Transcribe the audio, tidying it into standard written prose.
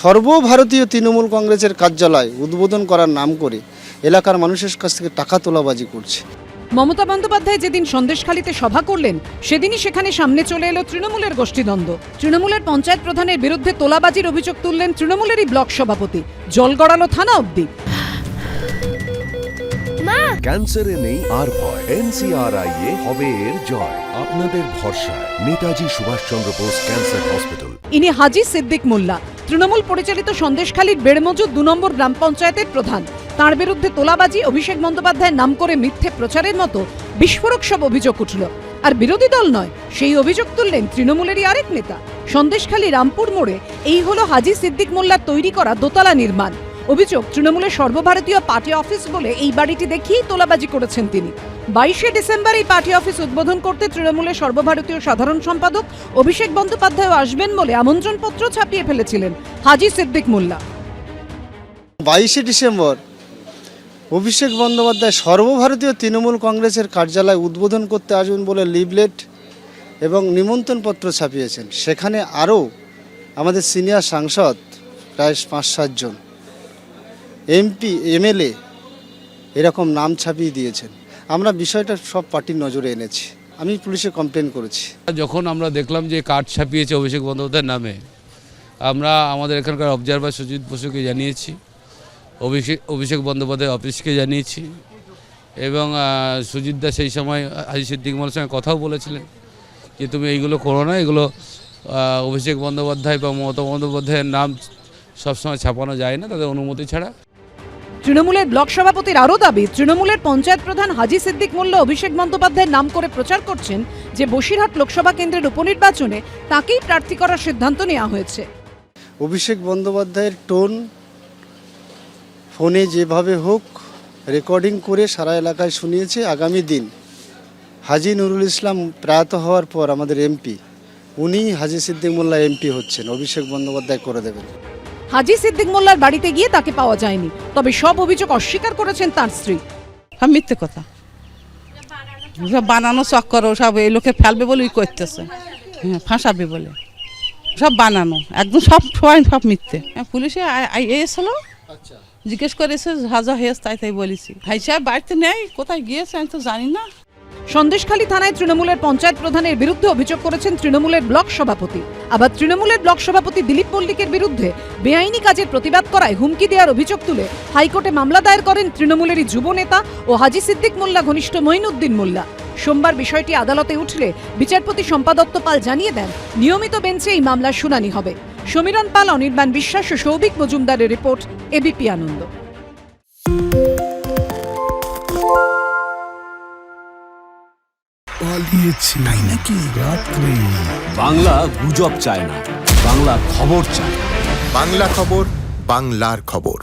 সর্বভারতীয় তৃণমূল কংগ্রেসের কার্যালয় উদ্বোধন করার নাম করে এলাকার মানুষের কাছ থেকে টাকা তোলাবাজি করছে। মমতা বন্দ্যোপাধ্যায় যেদিন সন্দেশখালীতে সভা করলেন সেদিনই সেখানে সামনে চলে এলো তৃণমূলের গোষ্ঠীদ্বন্দ্ব। তৃণমূলের পঞ্চায়েত প্রধানের বিরুদ্ধে তোলাবাজির অভিযোগ তুললেন তৃণমূলেরই ব্লক সভাপতি। জল গড়ালো থানা অবধি। ক্যান্সারে নেই আর ভয়, NCRI হবে এর জয়। আপনাদের ভরসা নেতাজি সুভাষচন্দ্র বোস ক্যান্সার হসপিটাল। ইনি হাজি সিদ্দিক মোল্লা, তৃণমূল পরিচালিত সন্দেশখালীর বেড়মজুদ 2 নম্বর গ্রাম পঞ্চায়েতের প্রধান। তার বিরুদ্ধে তোলাবাজি, অভিষেক বন্দ্যোপাধ্যায়ের নাম করে মিথ্যে প্রচারের মতো বিস্ফোরক সব অভিযোগ উঠল। আর বিরোধী দল নয়, সেই অভিযোগ তুললেন তৃণমূলেরই আরেক নেতা। সন্দেশখালী রামপুর মোড়ে এই হলো হাজি সিদ্দিক মোল্লার তৈরি করা দোতলা নির্মাণ। অভিযোগ, তৃণমূলের সর্বভারতীয় পার্টি অফিস বলে এই বাড়িটি দেখিয়েই তোলাবাজি করেছেন তিনি। 22শে ডিসেম্বর এই পার্টি অফিস উদ্বোধন করতে তৃণমূলের সর্বভারতীয় সাধারণ সম্পাদক অভিষেক বন্দ্যোপাধ্যায় আসবেন বলে আমন্ত্রণপত্র ছাপিয়ে ফেলেছিলেন হাজি সিদ্দিক মোল্লা। 22শে ডিসেম্বর অভিষেক বন্দ্যোপাধ্যায় সর্বভারতীয় তৃণমূল কংগ্রেসের কার্যালয় উদ্বোধন করতে আসবেন বলে লিফলেট এবং নিমন্ত্রণপত্র ছাপিয়েছেন। সেখানে আরও আমাদের সিনিয়র সাংসদ প্রায় 5-7 জন, MP, MLA এরকম নাম ছাপিয়ে দিয়েছেন। আমরা বিষয়টা সব পার্টির নজরে এনেছি, আমি পুলিশে কমপ্লেন করেছি। যখন আমরা দেখলাম যে কার্ড ছাপিয়েছে অভিষেক বন্দ্যোপাধ্যায়ের নামে, আমরা আমাদের এখানকার অবজারভার সুজিত বসুকে জানিয়েছি, অভিষেক বন্দ্যোপাধ্যায় অফিসকে জানিয়েছি এবং সুজিত দা সেই সময় হাজি সিদ্দিক মোল্লার সঙ্গে কথাও বলেছিলেন যে তুমি এইগুলো করো না, এগুলো অভিষেক বন্দ্যোপাধ্যায় বা মমতা বন্দ্যোপাধ্যায়ের নাম সবসময় ছাপানো যায় না তাদের অনুমতি ছাড়া। তৃণমূলের ব্লক সভাপতির আরও দাবি, তৃণমূলের পঞ্চায়েত প্রধান হাজি সিদ্দিক মোল্লা অভিষেক বন্দ্যোপাধ্যায়ের নাম করে প্রচার করছেন যে বসিরহাট লোকসভা কেন্দ্রের উপনির্বাচনে তাকেই প্রার্থী করার সিদ্ধান্ত নেওয়া হয়েছে। অভিষেক বন্দ্যোপাধ্যায়ের টোন ফোনে যেভাবে হোক রেকর্ডিং করে সারা এলাকায় শুনিয়েছে। আগামী দিন হাজি নুরুল ইসলাম প্রয়াত হওয়ার পর আমাদের MP, উনি হাজি সিদ্দিক মোল্লা MP হচ্ছেন, অভিষেক বন্দ্যোপাধ্যায় করে দেবেন। হাজি সিদ্দিক মোল্লার বাড়িতে গিয়ে তাকে পাওয়া যায়নি, তবে সব অভিযোগ অস্বীকার করেছেন তার স্ত্রী। মিথ্যে কথা, সব বানানো চক্কর, সব এই লোকে ফেলবে বলে করতেছে, হ্যাঁ ফাঁসাবে বলে সব বানানো, একদম সবাই সব মিথ্যে। পুলিশে এসেছিল, জিজ্ঞেস করেছে হাজা হয়েছে, তাই বলেছি। ভাই সাহেব বাড়িতে নেই, কোথায় গিয়েছে আমি তো জানি না। সন্দেশখালী থানায় তৃণমূলের পঞ্চায়েত প্রধানের বিরুদ্ধে অভিযোগ করেছেন তৃণমূলের ব্লক সভাপতি। আবার তৃণমূলের ব্লক সভাপতি দিলীপ মল্লিকের বিরুদ্ধে বেআইনি কাজের প্রতিবাদ করায় হুমকি দেওয়ার অভিযোগ তুলে হাইকোর্টে মামলা দায়ের করেন তৃণমূলেরই যুব নেতা ও হাজি সিদ্দিক মোল্লা ঘনিষ্ঠ মঈনুদ্দিন মোল্লা। সোমবার বিষয়টি আদালতে উঠলে বিচারপতি শম্পা দত্ত পাল জানিয়ে দেন, নিয়মিত বেঞ্চে এই মামলার শুনানি হবে। সমীরণ পাল, অনির্বাণ বিশ্বাস ও সৌভিক মজুমদারের রিপোর্ট, ABP আনন্দ। তাই নাকি? বাংলা গুজব চায় না, বাংলা খবর চায়। বাংলা খবর, বাংলার খবর।